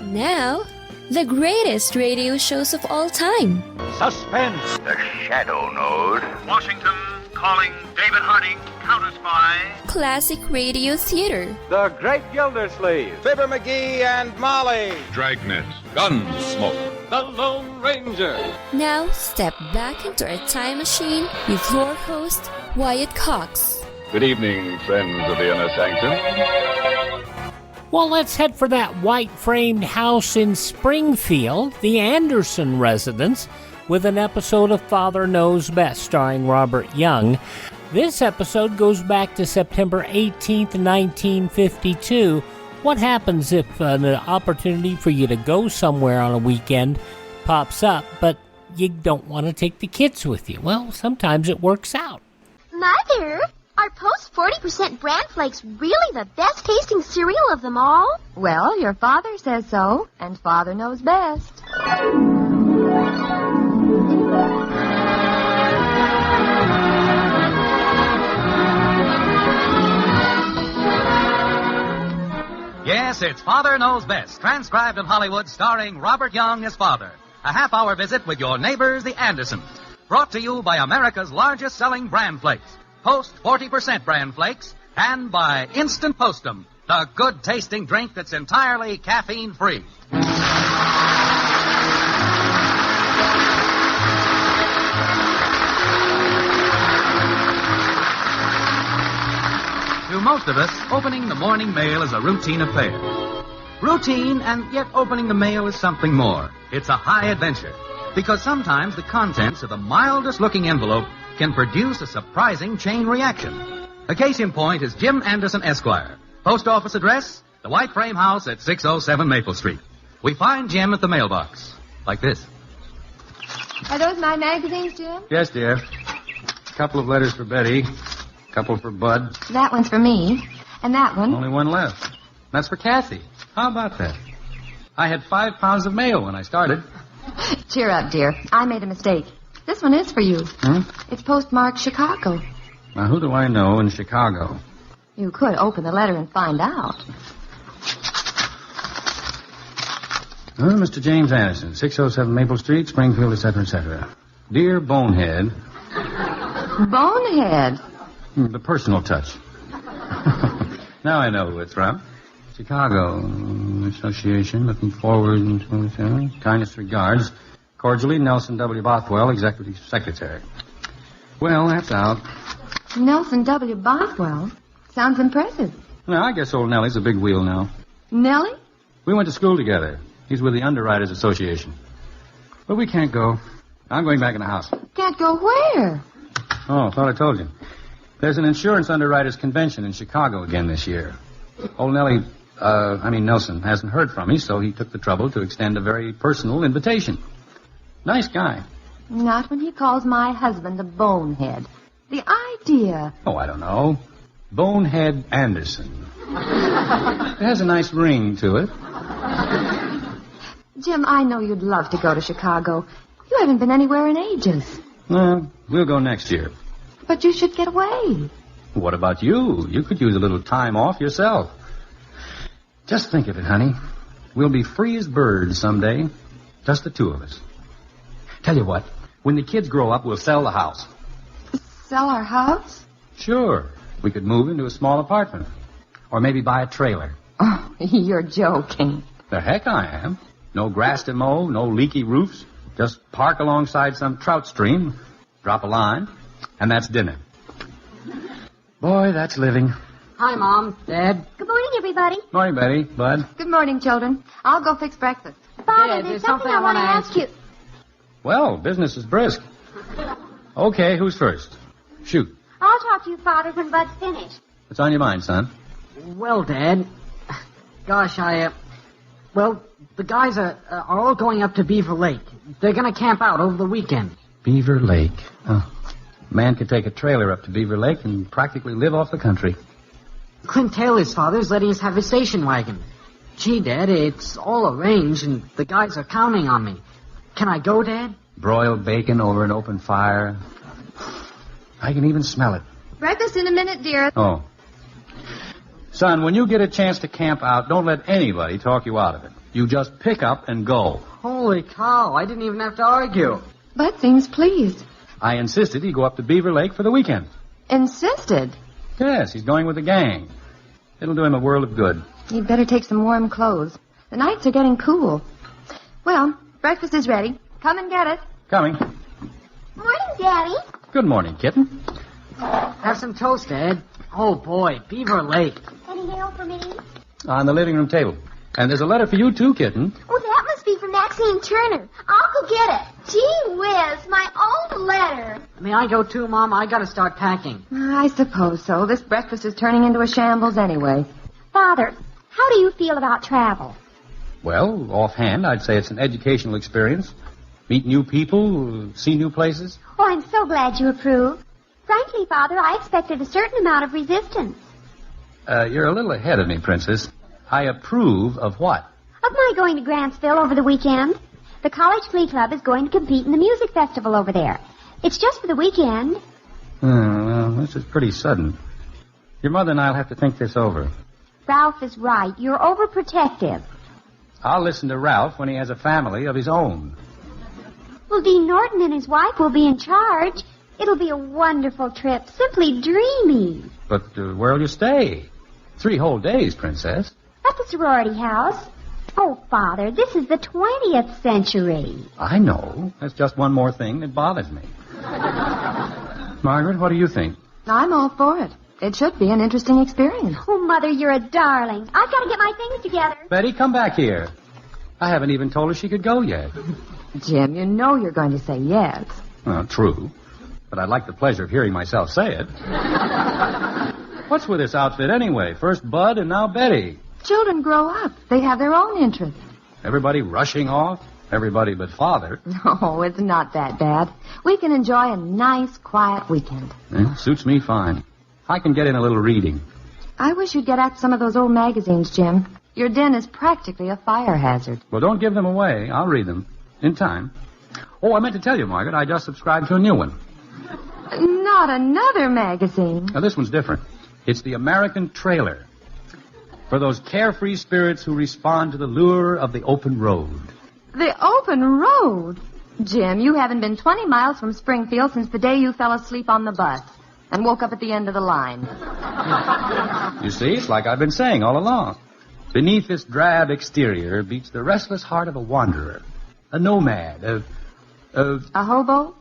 Now, the greatest radio shows of all time. Suspense. The Shadow Node. Washington calling David Harding, Counter Spy. Classic radio theater. The Great Gildersleeve. Fibber McGee and Molly. Dragnet. Gunsmoke. The Lone Ranger. Now, step back into our time machine with your host, Wyatt Cox. Good evening, friends of the Inner Sanctum. Well, let's head for that white-framed house in Springfield, the Anderson residence, with an episode of Father Knows Best starring Robert Young. This episode goes back to September 18th, 1952. What happens if an opportunity for you to go somewhere on a weekend pops up, but you don't want to take the kids with you? Well, sometimes it works out. Mother, are Post 40% bran flakes really the best tasting cereal of them all? Well, your father says so, and Father knows best. Yes, it's Father Knows Best, transcribed in Hollywood, starring Robert Young as father. A half-hour visit with your neighbors, the Andersons. Brought to you by America's largest-selling bran flakes, Post 40% bran flakes, and by Instant Postum, the good-tasting drink that's entirely caffeine-free. To most of us, opening the morning mail is a routine affair. Routine, and yet opening the mail is something more. It's a high adventure. Because sometimes the contents of the mildest-looking envelope can produce a surprising chain reaction. A case in point is Jim Anderson, Esquire. Post office address, the White Frame House at 607 Maple Street. We find Jim at the mailbox, like this. Are those my magazines, Jim? Yes, dear. A couple of letters for Betty. A couple for Bud. That one's for me. And that one. Only one left. That's for Kathy. How about that? I had 5 pounds of mail when I started. Cheer up, dear. I made a mistake. This one is for you. It's postmarked Chicago. Now, who do I know in Chicago? You could open the letter and find out. Mr. James Anderson, 607 Maple Street, Springfield, etc., etc. Dear Bonehead. Bonehead? The personal touch. Now I know who it's from. Chicago Association, looking forward to kindest regards. Cordially, Nelson W. Bothwell, Executive Secretary. Well, that's out. Nelson W. Bothwell? Sounds impressive. Well, I guess old Nellie's a big wheel now. Nellie? We went to school together. He's with the Underwriters Association. But we can't go. I'm going back in the house. Can't go where? Oh, I thought I told you. There's an insurance underwriters convention in Chicago again this year. Old Nelson hasn't heard from me, so he took the trouble to extend a very personal invitation. Nice guy. Not when he calls my husband a bonehead. The idea. Oh, I don't know. Bonehead Anderson. It has a nice ring to it. Jim, I know you'd love to go to Chicago. You haven't been anywhere in ages. Well, we'll go next year. But you should get away. What about you? You could use a little time off yourself. Just think of it, honey. We'll be free as birds someday. Just the two of us. Tell you what, when the kids grow up, we'll sell the house. Sell our house? Sure. We could move into a small apartment. Or maybe buy a trailer. Oh, you're joking. The heck I am. No grass to mow, no leaky roofs. Just park alongside some trout stream, drop a line, and that's dinner. Boy, that's living. Hi, Mom, Dad. Good morning, everybody. Morning, Betty, Bud. Good morning, children. I'll go fix breakfast. Father, there's something I want to ask you. Well, business is brisk. Okay, who's first? Shoot. I'll talk to you, Father, when Bud's finished. What's on your mind, son? Well, Dad, gosh, well, the guys are all going up to Beaver Lake. They're going to camp out over the weekend. Beaver Lake. Oh. Man could take a trailer up to Beaver Lake and practically live off the country. Clint Taylor's father's letting us have his station wagon. Gee, Dad, it's all arranged, and the guys are counting on me. Can I go, Dad? Broiled bacon over an open fire. I can even smell it. Breakfast in a minute, dear. Oh. Son, when you get a chance to camp out, don't let anybody talk you out of it. You just pick up and go. Holy cow, I didn't even have to argue. Bud seems pleased. I insisted he go up to Beaver Lake for the weekend. Insisted. Yes, he's going with the gang. It'll do him a world of good. He'd better take some warm clothes. The nights are getting cool. Well, breakfast is ready. Come and get it. Coming. Morning, Daddy. Good morning, kitten. Have some toast, Ed. Oh, boy, Beaver Lake. Any mail for me? On the living room table. And there's a letter for you, too, kitten. Oh, that must be from Maxine Turner. I'll go get it. Gee whiz, my own letter. May I go too, Mom? I gotta start packing. I suppose so. This breakfast is turning into a shambles anyway. Father, how do you feel about travel? Well, offhand, I'd say it's an educational experience. Meet new people, see new places. Oh, I'm so glad you approve. Frankly, Father, I expected a certain amount of resistance. You're a little ahead of me, Princess. I approve of what? Of my going to Grantsville over the weekend. The College Glee Club is going to compete in the music festival over there. It's just for the weekend. Well, this is pretty sudden. Your mother and I'll have to think this over. Ralph is right. You're overprotective. I'll listen to Ralph when he has a family of his own. Well, Dean Norton and his wife will be in charge. It'll be a wonderful trip. Simply dreamy. But where'll you stay? 3 whole days, Princess. At the sorority house. Oh, Father, this is the 20th century. I know. That's just one more thing that bothers me. Margaret, what do you think? I'm all for it. It should be an interesting experience. Oh, Mother, you're a darling. I've got to get my things together. Betty, come back here. I haven't even told her she could go yet. Jim, you know you're going to say yes. Well, true. But I'd like the pleasure of hearing myself say it. What's with this outfit anyway? First Bud and now Betty. Children grow up. They have their own interests. Everybody rushing off? Everybody but Father. No, it's not that bad. We can enjoy a nice, quiet weekend. Suits me fine. I can get in a little reading. I wish you'd get at some of those old magazines, Jim. Your den is practically a fire hazard. Well, don't give them away. I'll read them. In time. Oh, I meant to tell you, Margaret, I just subscribed to a new one. Not another magazine. Now, this one's different. It's the American Trailer. For those carefree spirits who respond to the lure of the open road. The open road? Jim, you haven't been 20 miles from Springfield since the day you fell asleep on the bus and woke up at the end of the line. You see, it's like I've been saying all along. Beneath this drab exterior beats the restless heart of a wanderer, a nomad, A hobo?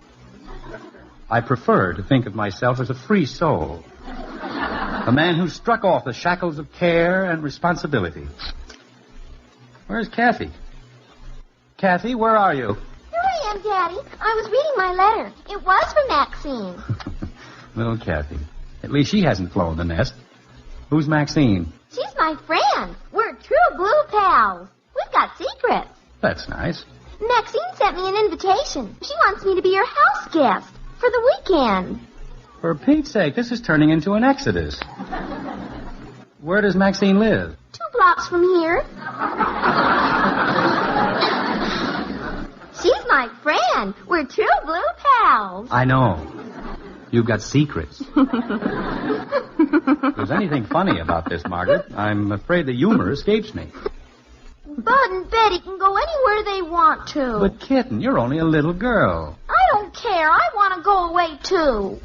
I prefer to think of myself as a free soul. A man who struck off the shackles of care and responsibility. Where's Kathy? Kathy, where are you? Here I am, Daddy. I was reading my letter. It was from Maxine. Little Kathy. At least she hasn't flown the nest. Who's Maxine? She's my friend. We're true blue pals. We've got secrets. That's nice. Maxine sent me an invitation. She wants me to be her house guest for the weekend. For Pete's sake, this is turning into an exodus. Where does Maxine live? 2 blocks from here. She's my friend. We're true blue pals. I know. You've got secrets. If there's anything funny about this, Margaret, I'm afraid the humor escapes me. Bud and Betty can go anywhere they want to. But, Kitten, you're only a little girl. I don't care. I want to go away, too.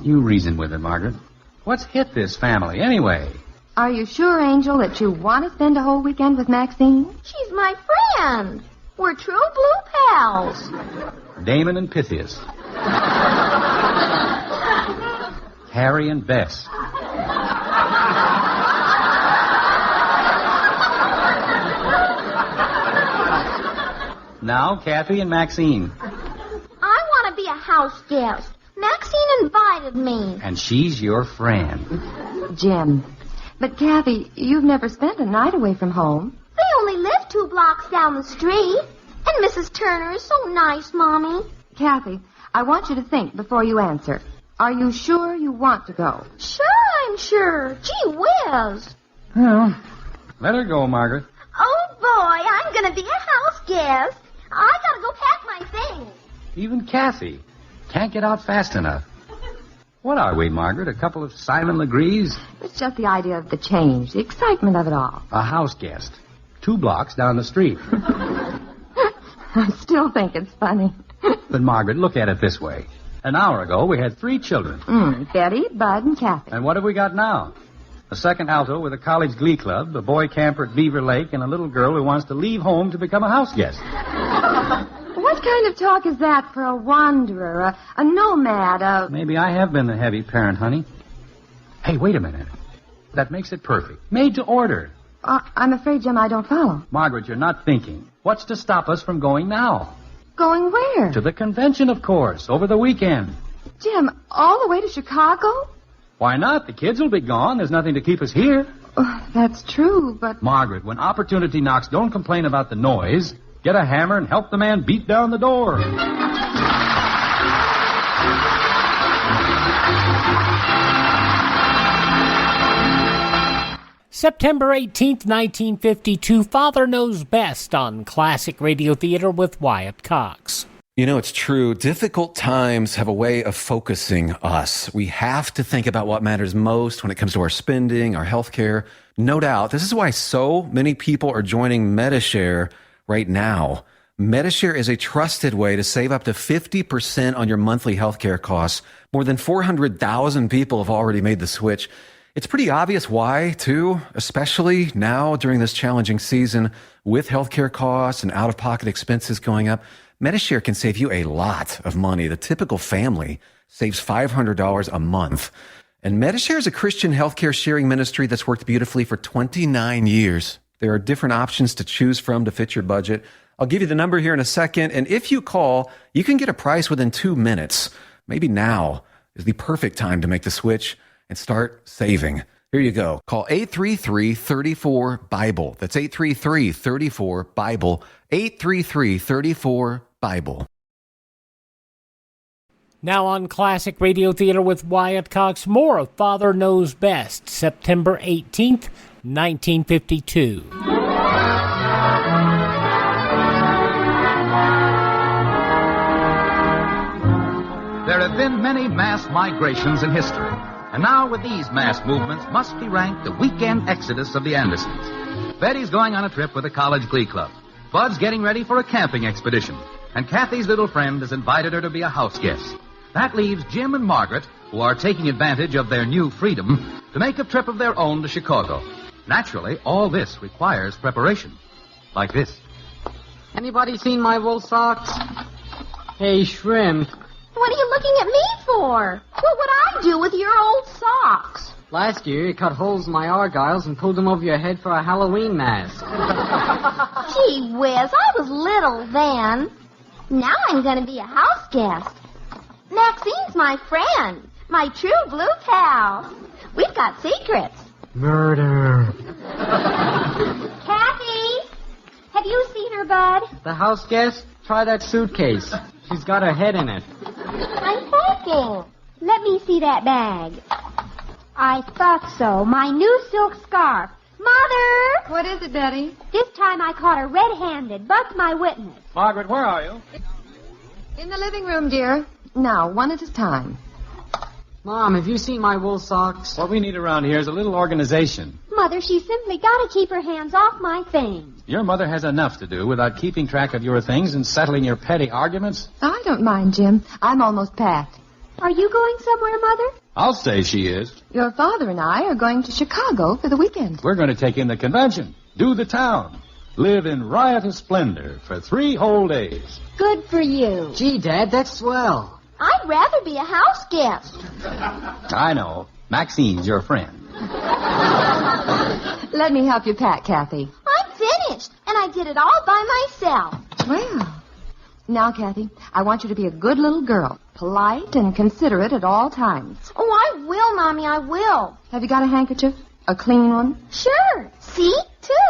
You reason with it, Margaret. What's hit this family, anyway? Are you sure, Angel, that you want to spend a whole weekend with Maxine? She's my friend. We're true blue pals. Damon and Pythias. Harry and Bess. Now, Kathy and Maxine. I want to be a house guest. Maxine invited me. And she's your friend. Jim. But, Kathy, you've never spent a night away from home. They only live 2 blocks down the street. And Mrs. Turner is so nice, Mommy. Kathy, I want you to think before you answer. Are you sure you want to go? Sure, I'm sure. Gee whiz. Well, let her go, Margaret. Oh, boy, I'm going to be a house guest. I got to go pack my things. Even Kathy can't get out fast enough. What are we, Margaret? A couple of Simon Legrees? It's just the idea of the change, the excitement of it all. A house guest. 2 blocks down the street. I still think it's funny. But, Margaret, look at it this way. An hour ago, we had 3 children. Betty, Bud, and Kathy. And what have we got now? A second alto with a college glee club, a boy camper at Beaver Lake, and a little girl who wants to leave home to become a house guest. What kind of talk is that for a wanderer, a nomad, Maybe I have been the heavy parent, honey. Hey, wait a minute. That makes it perfect. Made to order. I'm afraid, Jim, I don't follow. Margaret, you're not thinking. What's to stop us from going now? Going where? To the convention, of course, over the weekend. Jim, all the way to Chicago? Why not? The kids will be gone. There's nothing to keep us here. Oh, that's true, but... Margaret, when opportunity knocks, don't complain about the noise. Get a hammer and help the man beat down the door. September 18th, 1952, Father Knows Best on Classic Radio Theater with Wyatt Cox. You know, it's true. Difficult times have a way of focusing us. We have to think about what matters most when it comes to our spending, our health care. No doubt. This is why so many people are joining Medi-Share right now. Medi-Share is a trusted way to save up to 50% on your monthly health care costs. More than 400,000 people have already made the switch. It's pretty obvious why, too, especially now during this challenging season with healthcare costs and out-of-pocket expenses going up. Medi-Share can save you a lot of money. The typical family saves $500 a month. And Medi-Share is a Christian healthcare sharing ministry that's worked beautifully for 29 years. There are different options to choose from to fit your budget. I'll give you the number here in a second, and if you call, you can get a price within 2 minutes. Maybe now is the perfect time to make the switch and start saving. Here you go. Call 833-34-BIBLE. That's 833-34-BIBLE. 833-34-BIBLE. Now on Classic Radio Theater with Wyatt Cox, more of Father Knows Best, September 18th, 1952. There have been many mass migrations in history. And now, with these mass movements, must be ranked the weekend exodus of the Andersons. Betty's going on a trip with a college glee club. Bud's getting ready for a camping expedition. And Kathy's little friend has invited her to be a house guest. That leaves Jim and Margaret, who are taking advantage of their new freedom, to make a trip of their own to Chicago. Naturally, all this requires preparation. Like this. Anybody seen my wool socks? Hey, Shrimp. What are you looking at me for? What would I do with your old socks? Last year, you cut holes in my argyles and pulled them over your head for a Halloween mask. Gee whiz, I was little then. Now I'm going to be a house guest. Maxine's my friend, my true blue pal. We've got secrets. Murder. Kathy, have you seen her, Bud? The house guest? Try that suitcase. She's got her head in it. I'm thinking. Let me see that bag. I thought so. My new silk scarf. Mother! What is it, Betty? This time I caught her red-handed. Buck's my witness. Margaret, where are you? In the living room, dear. Now, one at a time. Mom, have you seen my wool socks? What we need around here is a little organization. Mother, she's simply got to keep her hands off my things. Your mother has enough to do without keeping track of your things and settling your petty arguments. I don't mind, Jim. I'm almost packed. Are you going somewhere, Mother? I'll say she is. Your father and I are going to Chicago for the weekend. We're going to take in the convention, do the town, live in riotous splendor for 3 whole days. Good for you. Gee, Dad, that's swell. I'd rather be a house guest. I know. Maxine's your friend. Let me help you pack, Kathy. I'm finished, and I did it all by myself. Well, now, Kathy, I want you to be a good little girl, polite and considerate at all times. Oh, I will, Mommy, I will. Have you got a handkerchief? A clean one? Sure. See?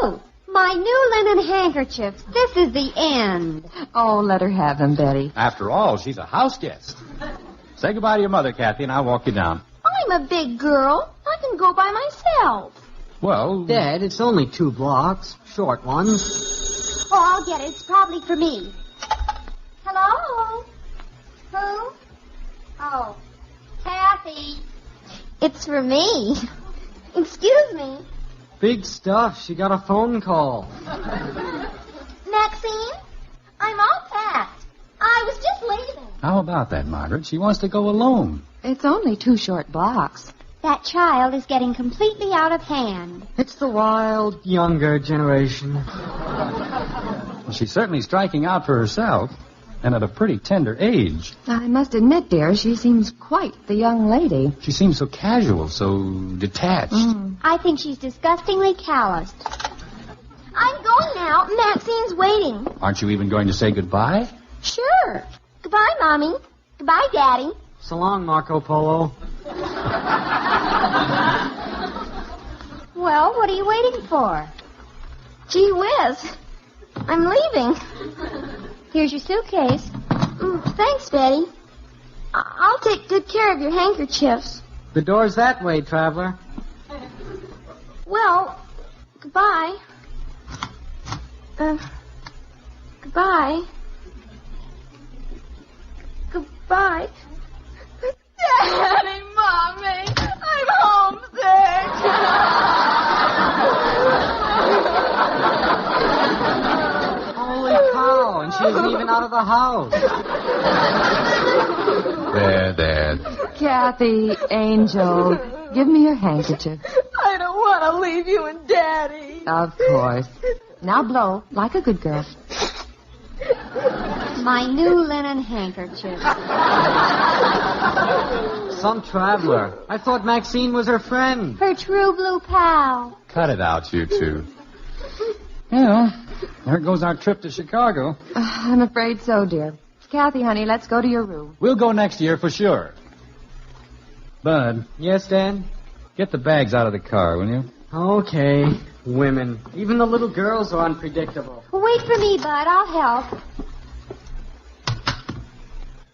2. My new linen handkerchiefs. This is the end. Oh, let her have them, Betty. After all, she's a house guest. Say goodbye to your mother, Kathy, and I'll walk you down. I'm a big girl. I can go by myself. Well... Dad, it's only 2 blocks. Short ones. Oh, I'll get it. It's probably for me. Hello? Who? Oh, Kathy. It's for me. Excuse me. Big stuff. She got a phone call. Maxine, I'm all packed. I was just leaving. How about that, Margaret? She wants to go alone. It's only 2 short blocks. That child is getting completely out of hand. It's the wild, younger generation. Well, she's certainly striking out for herself, and at a pretty tender age. I must admit, dear, she seems quite the young lady. She seems so casual, so detached. I think she's disgustingly calloused. I'm going now. Maxine's waiting. Aren't you even going to say goodbye? Sure. Goodbye, Mommy. Goodbye, Daddy. So long, Marco Polo. Well, what are you waiting for? Gee whiz. I'm leaving. Here's your suitcase. Thanks, Betty. I'll take good care of your handkerchiefs. The door's that way, traveler. Well, goodbye. Goodbye. Goodbye. Daddy, Mommy, I'm homesick. Holy cow, and she isn't even out of the house. There. Kathy, Angel, give me your handkerchief. I don't want to leave you and Daddy. Of course. Now blow, like a good girl. My new linen handkerchief. Some traveler. I thought Maxine was her friend. Her true blue pal. Cut it out, you two. Well, there goes our trip to Chicago. I'm afraid so, dear. Kathy, honey, let's go to your room. We'll go next year for sure. Bud, Yes, Dad? get the bags out of the car, will you? Okay. Women. Even the little girls are unpredictable. Wait for me, Bud. I'll help.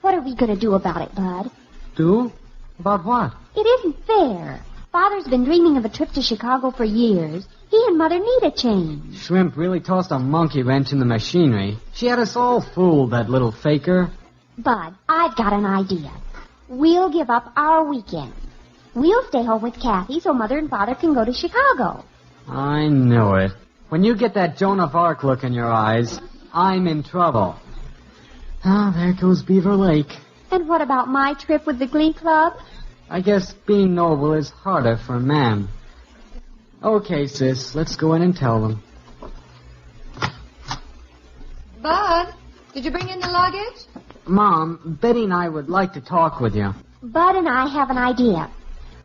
What are we going to do about it, Bud? Do? About what? It isn't fair. Father's been dreaming of a trip to Chicago for years. He and Mother need a change. Shrimp really tossed a monkey wrench in the machinery. She had us all fooled, that little faker. Bud, I've got an idea. We'll give up our weekend. We'll stay home with Kathy so Mother and Father can go to Chicago. I knew it. When you get that Joan of Arc look in your eyes, I'm in trouble. Ah, there goes Beaver Lake. And what about my trip with the Glee Club? I guess being noble is harder for a man. Okay, sis, let's go in and tell them. Bud, did you bring in the luggage? Mom, Betty and I would like to talk with you. Bud and I have an idea.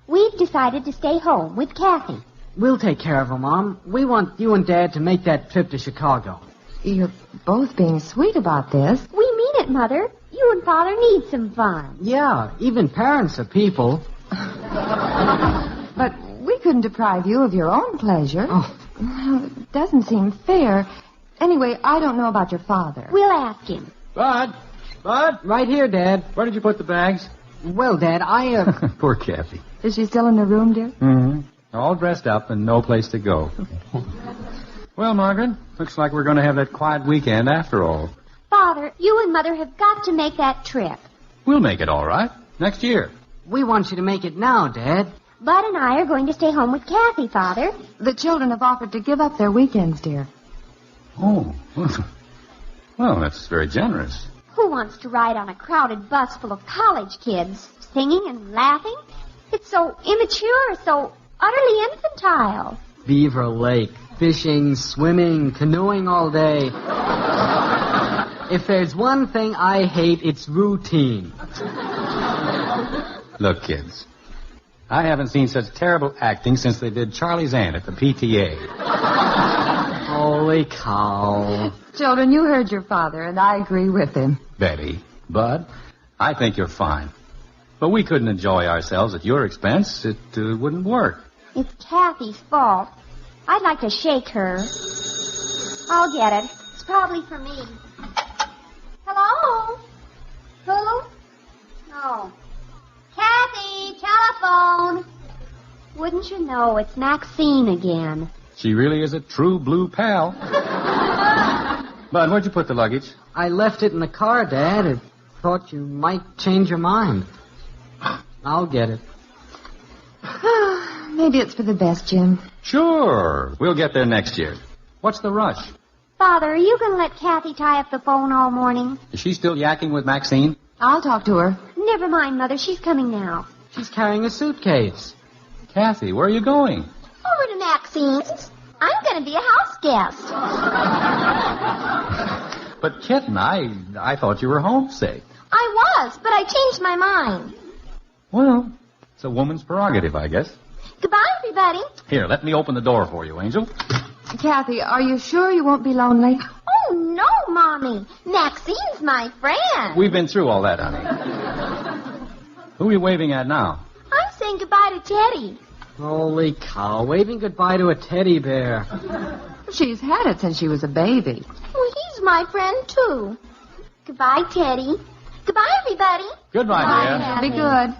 We've decided to stay home with Kathy. We'll take care of her, Mom. We want you and Dad to make that trip to Chicago. You're both being sweet about this. We mean it, Mother. You and Father need some fun. Yeah, even parents are people. But we couldn't deprive you of your own pleasure. Oh. Well, it doesn't seem fair. Anyway, I don't know about your father. We'll ask him. Bud! Right here, Dad. Where did you put the bags? Well, Dad, Poor Kathy. Is she still in her room, dear? Mm-hmm. All dressed up and no place to go. Well, Margaret, looks like we're going to have that quiet weekend after all. Father, you and Mother have got to make that trip. We'll make it all right. Next year. We want you to make it now, Dad. Bud and I are going to stay home with Kathy, Father. The children have offered to give up their weekends, dear. Oh. Well, that's very generous. Who wants to ride on a crowded bus full of college kids, singing and laughing? It's so immature, so utterly infantile. Beaver Lake. Fishing, swimming, canoeing all day. If there's one thing I hate, it's routine. Look, kids, I haven't seen such terrible acting since they did Charlie's Aunt at the PTA. Holy cow. Children, you heard your father, and I agree with him. Betty, Bud, I think you're fine. But we couldn't enjoy ourselves at your expense. It wouldn't work. It's Kathy's fault. I'd like to shake her. I'll get it. It's probably for me. Hello? Who? No. Kathy, telephone. Wouldn't you know, it's Maxine again. She really is a true blue pal. Bud, where'd you put the luggage? I left it in the car, Dad. I thought you might change your mind. I'll get it. Maybe it's for the best, Jim. Sure. We'll get there next year. What's the rush? Father, are you going to let Kathy tie up the phone all morning? Is she still yakking with Maxine? I'll talk to her. Never mind, Mother. She's coming now. She's carrying a suitcase. Kathy, where are you going? Over to Maxine's. I'm going to be a house guest. But, Kitten, I thought you were homesick. I was, but I changed my mind. Well, it's a woman's prerogative, I guess. Goodbye, everybody. Here, let me open the door for you, Angel. Kathy, are you sure you won't be lonely? Oh, no, Mommy. Maxine's my friend. We've been through all that, honey. Who are you waving at now? I'm saying goodbye to Teddy. Holy cow, waving goodbye to a teddy bear. She's had it since she was a baby. Well, he's my friend, too. Goodbye, Teddy. Goodbye, everybody. Goodbye, dear. Be good.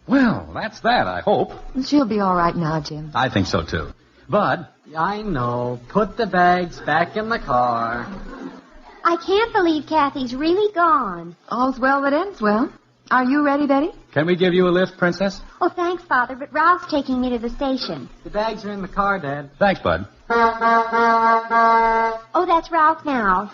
Well, that's that, I hope. She'll be all right now, Jim. I think so, too. Bud? I know. Put the bags back in the car. I can't believe Kathy's really gone. All's well that ends well. Are you ready, Betty? Can we give you a lift, Princess? Oh, thanks, Father, but Ralph's taking me to the station. The bags are in the car, Dad. Thanks, Bud. Oh, that's Ralph now.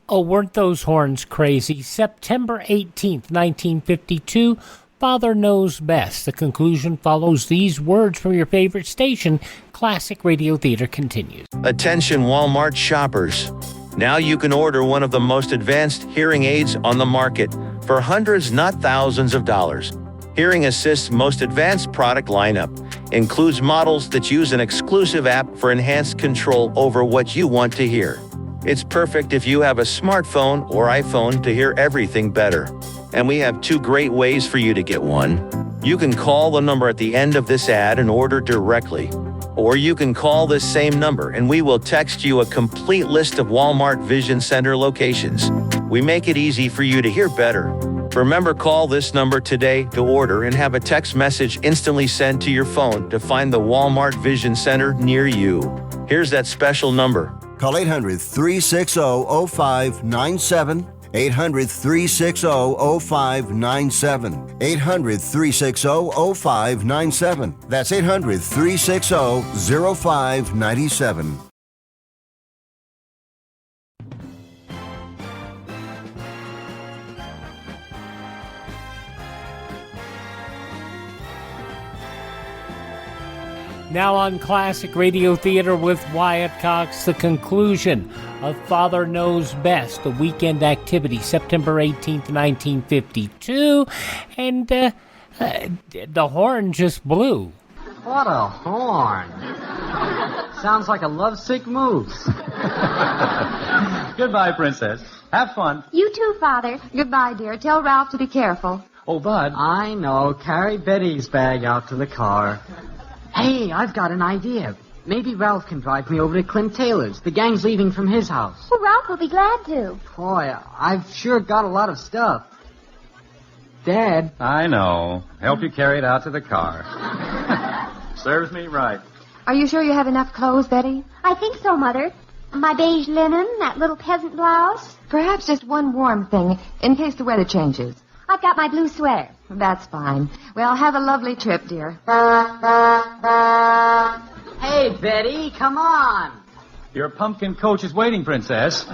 Oh, weren't those horns crazy? September 18th, 1952, Father Knows Best. The conclusion follows these words from your favorite station. Classic Radio Theater continues. Attention Walmart shoppers. Now you can order one of the most advanced hearing aids on the market for hundreds, not thousands of dollars. Hearing Assist's most advanced product lineup includes models that use an exclusive app for enhanced control over what you want to hear. It's perfect if you have a smartphone or iPhone to hear everything better. And we have 2 great ways for you to get one. You can call the number at the end of this ad and order directly. Or you can call this same number and we will text you a complete list of Walmart Vision Center locations. We make it easy for you to hear better. Remember, call this number today to order and have a text message instantly sent to your phone to find the Walmart Vision Center near you. Here's that special number. Call 800-360-0597. 800-360-0597. 800-360-0597. That's 800-360-0597. Now on Classic Radio Theater with Wyatt Cox, the conclusion of Father Knows Best, the weekend activity, September 18th, 1952, and the horn just blew. What a horn. Sounds like a lovesick moose. Goodbye, Princess. Have fun. You too, Father. Goodbye, dear. Tell Ralph to be careful. Oh, Bud. I know. Carry Betty's bag out to the car. Hey, I've got an idea. Maybe Ralph can drive me over to Clint Taylor's. The gang's leaving from his house. Well, Ralph will be glad to. Boy, I've sure got a lot of stuff. Dad. I know. Help you carry it out to the car. Serves me right. Are you sure you have enough clothes, Betty? I think so, Mother. My beige linen, that little peasant blouse. Perhaps just one warm thing, in case the weather changes. I've got my blue sweater. That's fine. Well, have a lovely trip, dear. Hey, Betty, come on. Your pumpkin coach is waiting, Princess.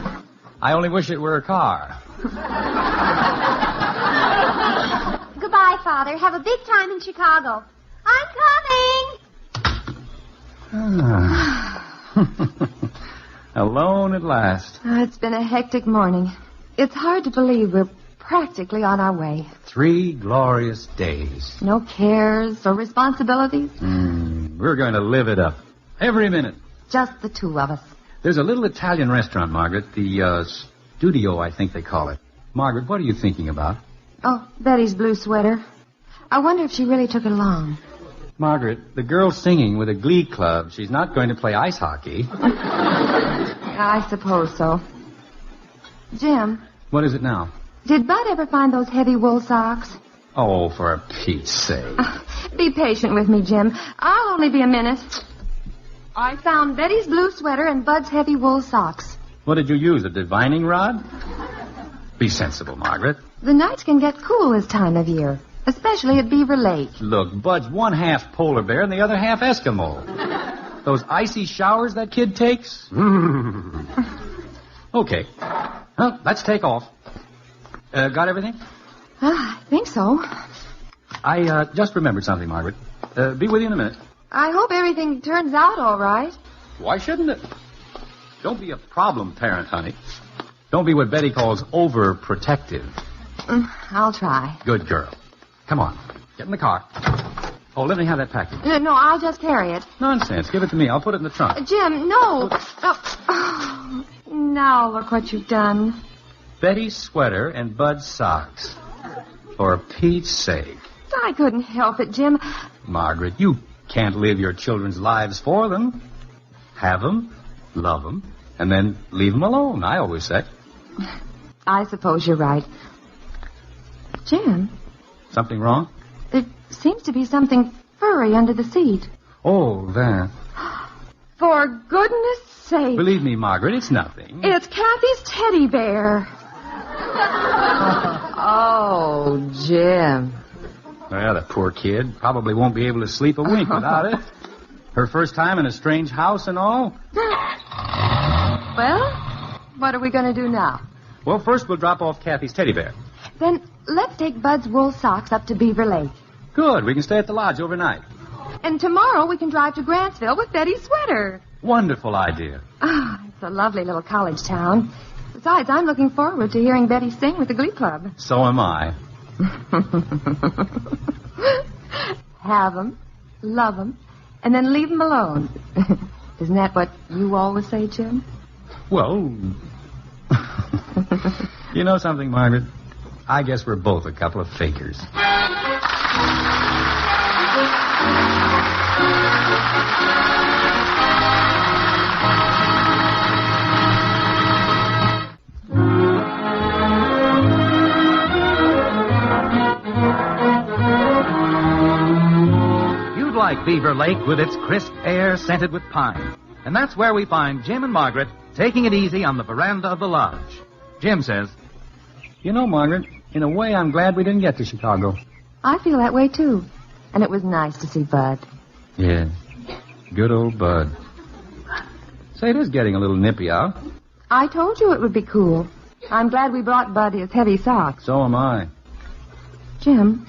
I only wish it were a car. Goodbye, Father. Have a big time in Chicago. I'm coming. Alone at last. It's been a hectic morning. It's hard to believe we're practically on our way. 3 glorious days. No cares or responsibilities. We're going to live it up. Every minute. Just the 2 of us. There's a little Italian restaurant, Margaret. The Studio, I think they call it. Margaret, what are you thinking about? Oh, Betty's blue sweater. I wonder if she really took it along. Margaret, the girl's singing with a glee club. She's not going to play ice hockey. I suppose so. Jim. What is it now? Did Bud ever find those heavy wool socks? Oh, for Pete's sake. Be patient with me, Jim. I'll only be a minute. I found Betty's blue sweater and Bud's heavy wool socks. What did you use, a divining rod? Be sensible, Margaret. The nights can get cool this time of year, especially at Beaver Lake. Look, Bud's one half polar bear and the other half Eskimo. Those icy showers that kid takes? Okay. Well, let's take off. Got everything? I think so. I just remembered something, Margaret. Be with you in a minute. I hope everything turns out all right. Why shouldn't it? Don't be a problem parent, honey. Don't be what Betty calls overprotective. I'll try. Good girl. Come on. Get in the car. Oh, let me have that package. No, I'll just carry it. Nonsense. Give it to me. I'll put it in the trunk. Jim, no. Oh, now look what you've done. Betty's sweater and Bud's socks. For Pete's sake. I couldn't help it, Jim. Margaret, you can't live your children's lives for them. Have them, love them, and then leave them alone, I always say. I suppose you're right. Jim? Something wrong? There seems to be something furry under the seat. Oh, that. For goodness sake. Believe me, Margaret, it's nothing. It's Kathy's teddy bear. Oh, Jim. Well, the poor kid probably won't be able to sleep a wink without it. Her first time in a strange house and all. Well, what are we going to do now? Well, first we'll drop off Kathy's teddy bear. Then let's take Bud's wool socks up to Beaver Lake. Good. We can stay at the lodge overnight. And tomorrow we can drive to Grantsville with Betty's sweater. Wonderful idea. It's a lovely little college town. Besides, I'm looking forward to hearing Betty sing with the Glee Club. So am I. Have 'em, love 'em, and then leave 'em alone. Isn't that what you always say, Jim? Well, you know something, Margaret? I guess we're both a couple of fakers. Like Beaver Lake with its crisp air scented with pine. And that's where we find Jim and Margaret taking it easy on the veranda of the lodge. Jim says, You know, Margaret, in a way I'm glad we didn't get to Chicago. I feel that way, too. And it was nice to see Bud. Yeah. Good old Bud. Say, it is getting a little nippy out. I told you it would be cool. I'm glad we brought Bud his heavy socks. So am I. Jim,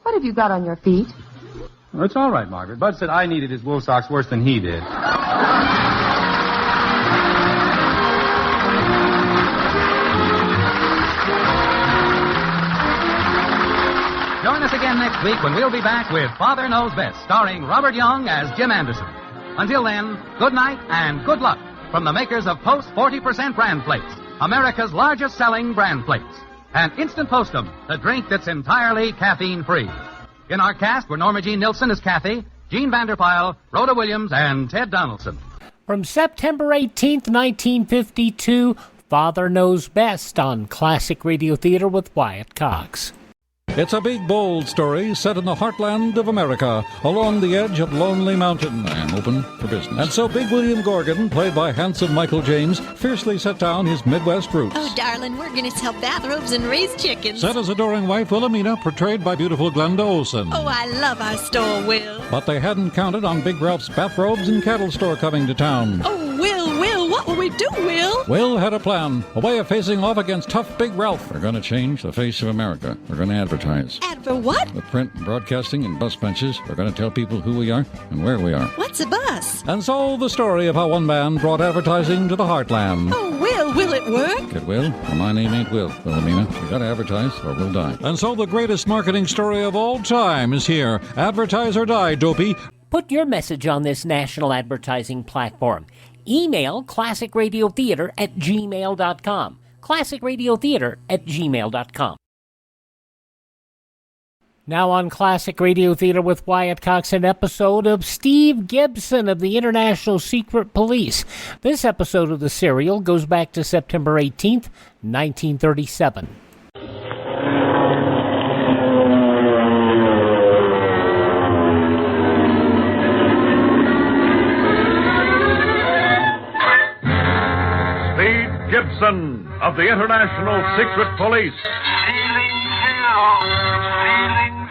what have you got on your feet? Well, it's all right, Margaret. Bud said I needed his wool socks worse than he did. Join us again next week when we'll be back with Father Knows Best, starring Robert Young as Jim Anderson. Until then, good night and good luck from the makers of Post 40% brand plates, America's largest selling brand plates. And Instant Postum, the drink that's entirely caffeine-free. In our cast were Norma Jean Nilsson as Kathy, Gene Vanderpyle, Rhoda Williams, and Ted Donaldson. From September 18th, 1952, Father Knows Best on Classic Radio Theater with Wyatt Cox. It's a big, bold story set in the heartland of America, along the edge of Lonely Mountain. I am open for business. And so Big William Gorgon, played by handsome Michael James, fiercely set down his Midwest roots. Oh, darling, we're going to sell bathrobes and raise chickens. Set his adoring wife, Wilhelmina, portrayed by beautiful Glenda Olsen. Oh, I love our store, Will. But they hadn't counted on Big Ralph's bathrobes and cattle store coming to town. Oh, Will, what will we do, Will? Will had a plan, a way of facing off against tough Big Ralph. We're going to change the face of America. We're going to advertise. Ad for what? With print, broadcasting, and bus benches. We're going to tell people who we are and where we are. What's a bus? And so the story of how one man brought advertising to the heartland. Oh, will it work? It will. Well, my name ain't Will, Wilhelmina. You got to advertise or we'll die. And so the greatest marketing story of all time is here. Advertise or die, dopey. Put your message on this national advertising platform. Email classicradiotheater@gmail.com. classicradiotheater@gmail.com. Now on Classic Radio Theater with Wyatt Cox, an episode of Steve Gibson of the International Secret Police. This episode of the serial goes back to September 18th, 1937. Gibson of the International Secret Police. Feeling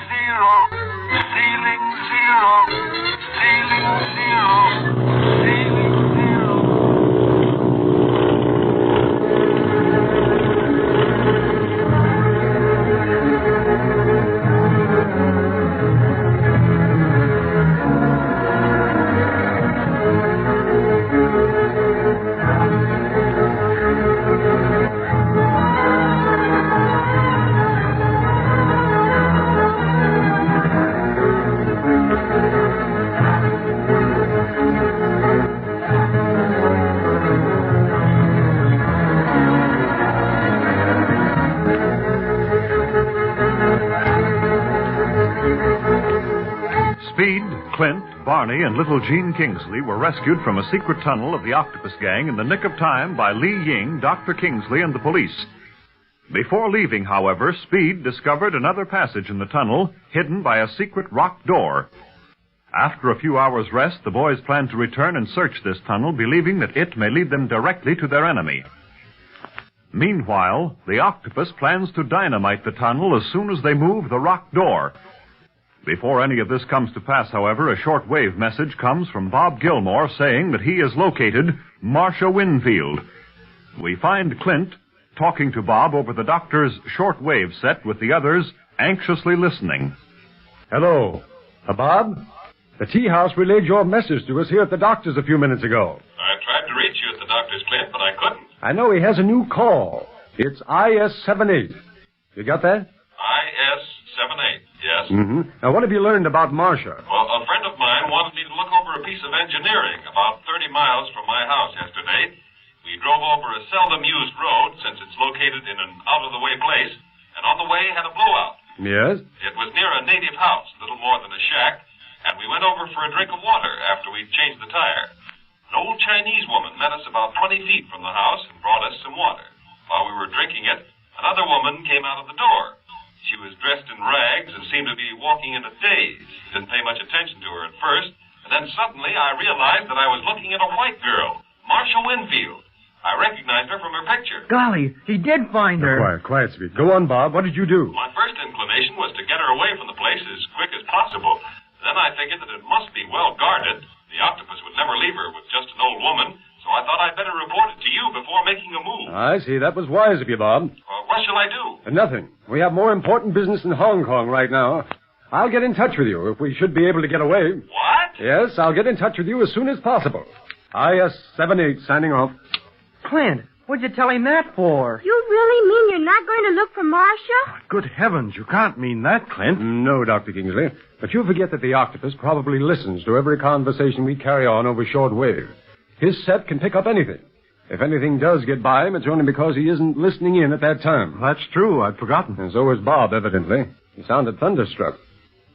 Clint, Barney, and little Gene Kingsley were rescued from a secret tunnel of the Octopus Gang in the nick of time by Li Ying, Dr. Kingsley, and the police. Before leaving, however, Speed discovered another passage in the tunnel hidden by a secret rock door. After a few hours' rest, the boys plan to return and search this tunnel, believing that it may lead them directly to their enemy. Meanwhile, the octopus plans to dynamite the tunnel as soon as they move the rock door. Before any of this comes to pass, however, a shortwave message comes from Bob Gilmore saying that he has located Marcia Winfield. We find Clint talking to Bob over the doctor's shortwave set with the others anxiously listening. Hello. Bob? The tea house relayed your message to us here at the doctor's a few minutes ago. I tried to reach you at the doctor's, Clint, but I couldn't. I know he has a new call. It's IS-78. You got that? IS-78, yes. Mm-hmm. Now, what have you learned about Marcia? Well, a friend of mine wanted me to look over a piece of engineering about 30 miles from my house yesterday. We drove over a seldom-used road since it's located in an out-of-the-way place, and on the way had a blowout. Yes? It was near a native house, little more than a shack, and we went over for a drink of water after we'd changed the tire. An old Chinese woman met us about 20 feet from the house and brought us some water. While we were drinking it, another woman came out of the door. She was dressed in rags and seemed to be walking in a daze. Didn't pay much attention to her at first, and then suddenly I realized that I was looking at a white girl, Marcia Winfield. I recognized her from her picture. Golly, he did find her. Quiet, Speed. Go on, Bob. What did you do? My first inclination was to get her away from the place as quick as possible. Then I figured that it must be well guarded. The octopus would never leave her with just an old woman, so I thought I'd better report it to you before making a move. I see. That was wise of you, Bob. What shall I do? Nothing. We have more important business in Hong Kong right now. I'll get in touch with you if we should be able to get away. What? Yes, I'll get in touch with you as soon as possible. IS-78 signing off. Clint, what'd you tell him that for? You really mean you're not going to look for Marcia? Good heavens, you can't mean that, Clint. No, Dr. Kingsley. But you forget that the octopus probably listens to every conversation we carry on over short wave. His set can pick up anything. If anything does get by him, it's only because he isn't listening in at that time. That's true. I'd forgotten. And so is Bob, evidently. He sounded thunderstruck.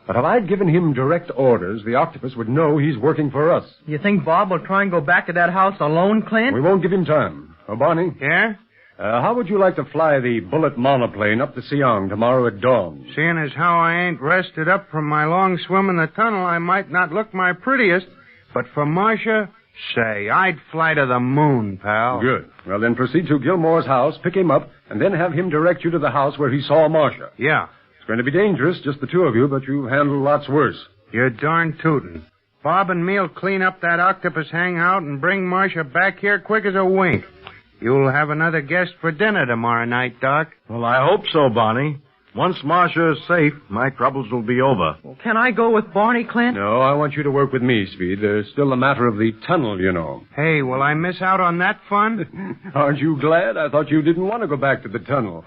But if I'd given him direct orders, the octopus would know he's working for us. You think Bob will try and go back to that house alone, Clint? We won't give him time. Oh, Barney? Yeah? How would you like to fly the bullet monoplane up to Siang tomorrow at dawn? Seeing as how I ain't rested up from my long swim in the tunnel, I might not look my prettiest. But for Marcia, say, I'd fly to the moon, pal. Good. Well, then proceed to Gilmore's house, pick him up, and then have him direct you to the house where he saw Marcia. Yeah. It's going to be dangerous, just the two of you, but you've handled lots worse. You're darn tootin'. Bob and me'll clean up that octopus hangout and bring Marcia back here quick as a wink. You'll have another guest for dinner tomorrow night, Doc. Well, I hope so, Barney. Once Marcia is safe, my troubles will be over. Well, can I go with Barney, Clint? No, I want you to work with me, Speed. There's still the matter of the tunnel, you know. Hey, will I miss out on that fun? Aren't you glad? I thought you didn't want to go back to the tunnel.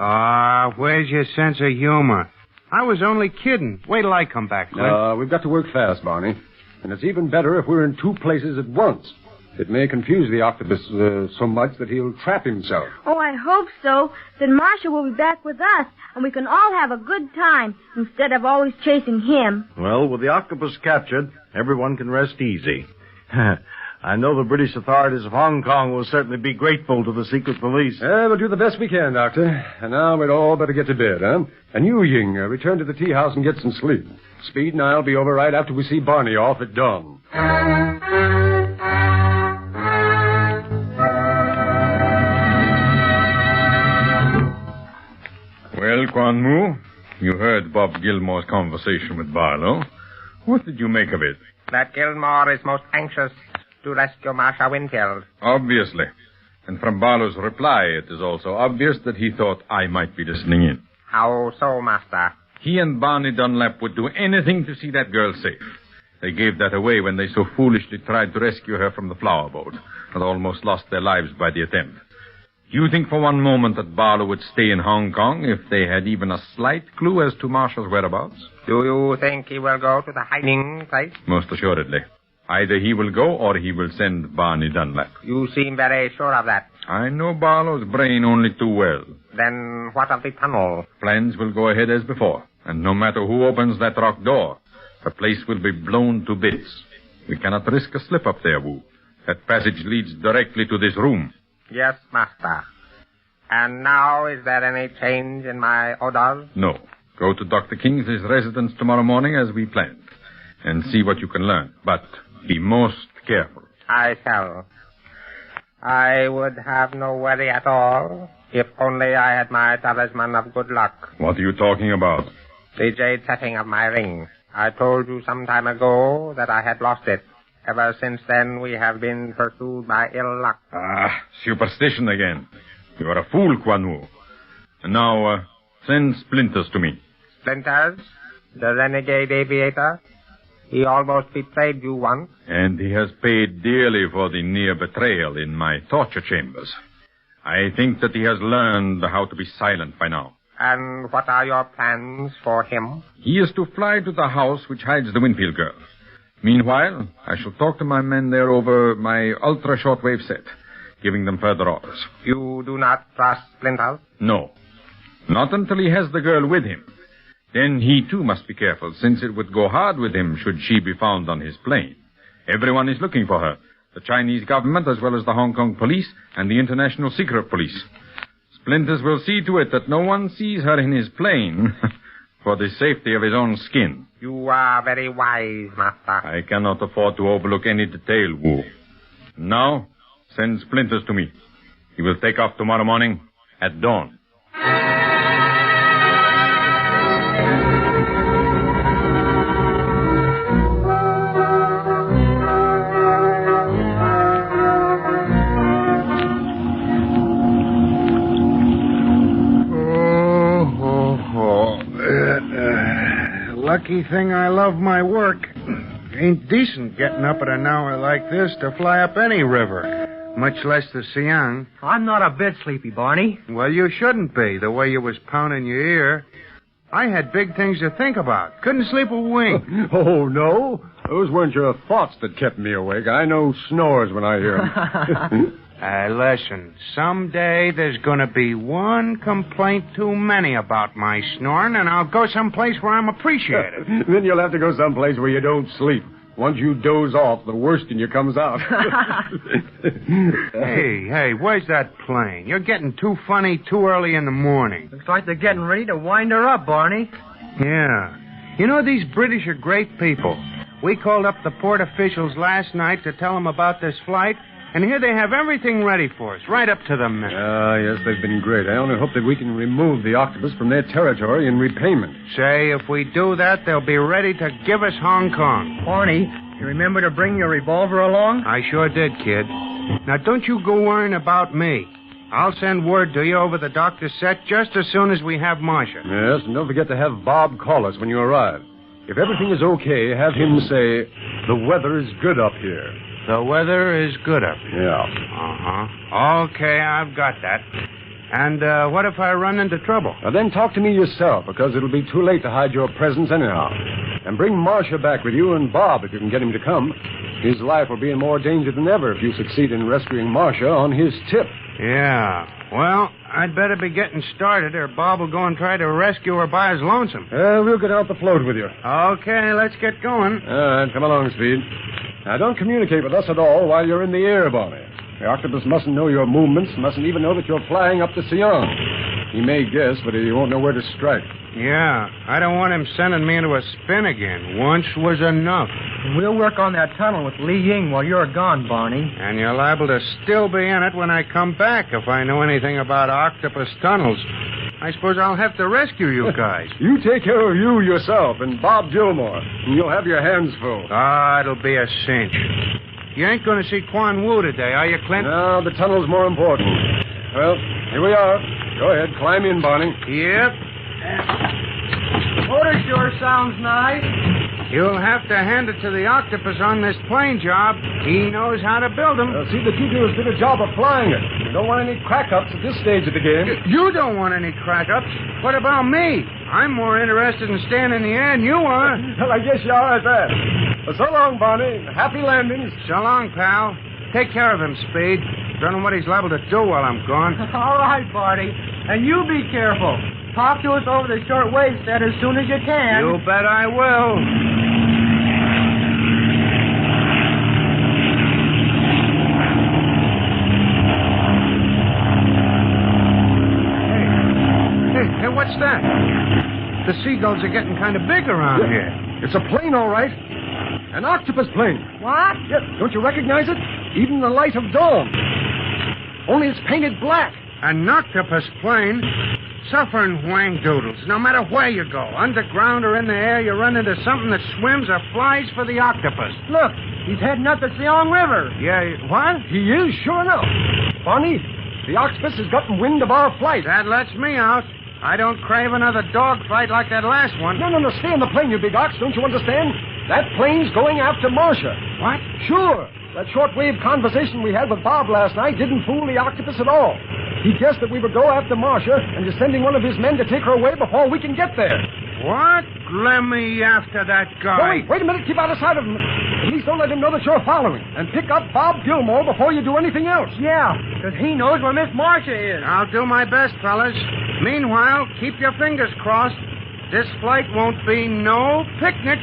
Where's your sense of humor? I was only kidding. Wait till I come back, Clint. We've got to work fast, Barney. And it's even better if we're in two places at once. It may confuse the octopus so much that he'll trap himself. Oh, I hope so. Then Marcia will be back with us, and we can all have a good time instead of always chasing him. Well, with the octopus captured, everyone can rest easy. I know the British authorities of Hong Kong will certainly be grateful to the secret police. We'll do the best we can, Doctor. And now we'd all better get to bed, huh? And you, Ying, return to the tea house and get some sleep. Speed and I'll be over right after we see Barney off at dawn. Well, Quan Mu, you heard Bob Gilmore's conversation with Barlow. What did you make of it? That Gilmore is most anxious to rescue Marcia Winfield. Obviously. And from Barlow's reply, it is also obvious that he thought I might be listening in. How so, Master? He and Barney Dunlap would do anything to see that girl safe. They gave that away when they so foolishly tried to rescue her from the flower boat and almost lost their lives by the attempt. Do you think for one moment that Barlow would stay in Hong Kong if they had even a slight clue as to Marcia's whereabouts? Do you think he will go to the hiding place? Most assuredly. Either he will go or he will send Barney Dunlap. You seem very sure of that. I know Barlow's brain only too well. Then what of the tunnel? Plans will go ahead as before. And no matter who opens that rock door, The place will be blown to bits. We cannot risk a slip up there, Wu. That passage leads directly to this room. Yes, master. And now, is there any change in my orders? No. Go to Dr. Kingsley's residence tomorrow morning as we planned, and see what you can learn. But be most careful. I shall. I would have no worry at all if only I had my talisman of good luck. What are you talking about? The jade setting of my ring. I told you some time ago that I had lost it. Ever since then, we have been pursued by ill luck. Superstition again. You are a fool, Quan Wu. And now, send Splinters to me. Splinters? The renegade aviator? He almost betrayed you once. And he has paid dearly for the near betrayal in my torture chambers. I think that he has learned how to be silent by now. And what are your plans for him? He is to fly to the house which hides the Winfield girl. Meanwhile, I shall talk to my men there over my ultra-shortwave set, giving them further orders. You do not trust Splinters? No. Not until he has the girl with him. Then he, too, must be careful, since it would go hard with him should she be found on his plane. Everyone is looking for her. The Chinese government, as well as the Hong Kong police, and the International Secret Police. Splinters will see to it that no one sees her in his plane for the safety of his own skin. You are very wise, master. I cannot afford to overlook any detail, Wu. Now, send Splinters to me. He will take off tomorrow morning at dawn. Lucky thing I love my work. Ain't decent getting up at an hour like this to fly up any river, much less the Siang. I'm not a bit sleepy, Barney. Well, you shouldn't be, the way you was pounding your ear. I had big things to think about. Couldn't sleep a wink. Oh, no? Those weren't your thoughts that kept me awake. I know snores when I hear them. Listen, someday there's gonna be one complaint too many about my snoring, and I'll go someplace where I'm appreciated. Then you'll have to go someplace where you don't sleep. Once you doze off, the worst in you comes out. Hey, where's that plane? You're getting too funny too early in the morning. Looks like they're getting ready to wind her up, Barney. Yeah. You know, these British are great people. We called up the port officials last night to tell them about this flight, and here they have everything ready for us, right up to the minute. Yes, they've been great. I only hope that we can remove the octopus from their territory in repayment. Say, if we do that, they'll be ready to give us Hong Kong. Barney, you remember to bring your revolver along? I sure did, kid. Now, don't you go worrying about me. I'll send word to you over the doctor's set just as soon as we have Marcia. Yes, and don't forget to have Bob call us when you arrive. If everything is okay, have him say, the weather is good up here. The weather is good up here. Yeah. Uh-huh. Okay, I've got that. And what if I run into trouble? Now, then talk to me yourself, because it'll be too late to hide your presence anyhow. And bring Marcia back with you and Bob, if you can get him to come. His life will be in more danger than ever if you succeed in rescuing Marcia on his tip. Yeah. Well, I'd better be getting started, or Bob will go and try to rescue her by his lonesome. We'll get out the float with you. Okay, let's get going. All right, come along, Speed. Now, don't communicate with us at all while you're in the air, Barney. The octopus mustn't know your movements, mustn't even know that you're flying up to Siang. He may guess, but he won't know where to strike. Yeah, I don't want him sending me into a spin again. Once was enough. We'll work on that tunnel with Li Ying while you're gone, Barney. And you're liable to still be in it when I come back if I know anything about octopus tunnels. I suppose I'll have to rescue you guys. You take care of you yourself and Bob Gilmore, and you'll have your hands full. It'll be a cinch. You ain't going to see Quan Wu today, are you, Clint? No, the tunnel's more important. Well, here we are. Go ahead, climb in, Barney. Yep. The motor sure sounds nice. You'll have to hand it to the octopus on this plane job. He knows how to build them. See that you do as good a job of flying it. You don't want any crack-ups at this stage of the game. You don't want any crack-ups. What about me? I'm more interested in staying in the air than you are. Well, I guess you are at that. Well, so long, Barney. Happy landings. So long, pal. Take care of him, Speed. Don't know what he's liable to do while I'm gone. All right, Barney. And you be careful. Talk to us over the short wave set as soon as you can. You bet I will. what's that? The seagulls are getting kind of big around here. It's a plane, all right. An octopus plane. What? Yeah, don't you recognize it? Even in the light of dawn. Only it's painted black. An octopus plane? Suffering whang-doodles. No matter where you go, underground or in the air, you run into something that swims or flies for the octopus. Look, he's heading up the Seong River. Yeah, what? He is, sure enough. Barney, the octopus has gotten wind of our flight. That lets me out. I don't crave another dogfight like that last one. No, stay in the plane, you big ox. Don't you understand? That plane's going after Marcia. What? Sure. That shortwave conversation we had with Bob last night didn't fool the octopus at all. He guessed that we would go after Marcia and is sending one of his men to take her away before we can get there. What? Let me after that guy. No, wait a minute. Keep out of sight of him. Please don't let him know that you're following. And pick up Bob Gilmore before you do anything else. Yeah, because he knows where Miss Marcia is. I'll do my best, fellas. Meanwhile, keep your fingers crossed. This flight won't be no picnic.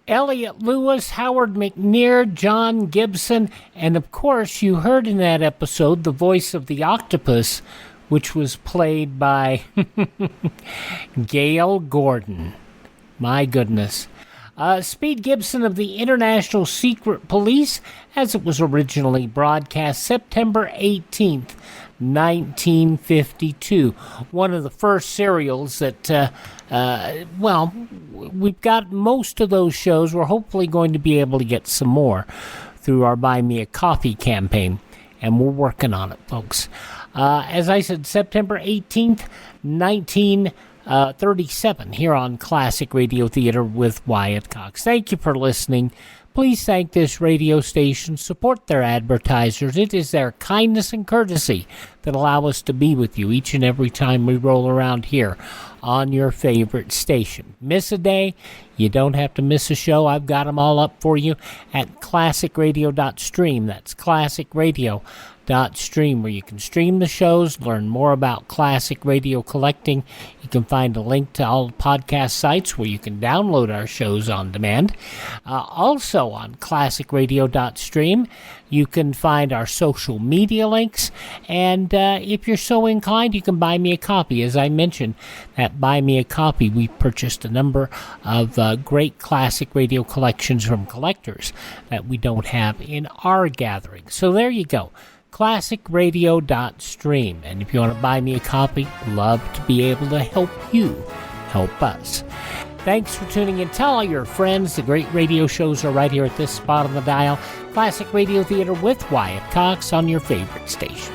Elliot Lewis, Howard McNear, John Gibson, and of course you heard in that episode the voice of the octopus, which was played by Gail Gordon. My goodness. Speed Gibson of the International Secret Police, as it was originally broadcast September 18th, 1952. One of the first serials that, we've got most of those shows. We're hopefully going to be able to get some more through our Buy Me a Coffee campaign, and we're working on it, folks. As I said, September 18th, 1937, here on Classic Radio Theater with Wyatt Cox. Thank you for listening. Please thank this radio station. Support their advertisers. It is their kindness and courtesy that allow us to be with you each and every time we roll around here on your favorite station. Miss a day, you don't have to miss a show. I've got them all up for you at classicradio.stream. That's classicradio.stream, where you can stream the shows, learn more about classic radio collecting. You can find a link to all the podcast sites where you can download our shows on demand. Also on classicradio.stream, you can find our social media links, and if you're so inclined, you can buy me a copy. As I mentioned, at Buy Me a Copy, we purchased a number of great classic radio collections from collectors that we don't have in our gathering. So there you go. classicradio.stream. And if you want to buy me a copy, love to be able to help you help us. Thanks for tuning in. Tell all your friends. The great radio shows are right here at this spot on the dial. Classic Radio Theater with Wyatt Cox on your favorite station.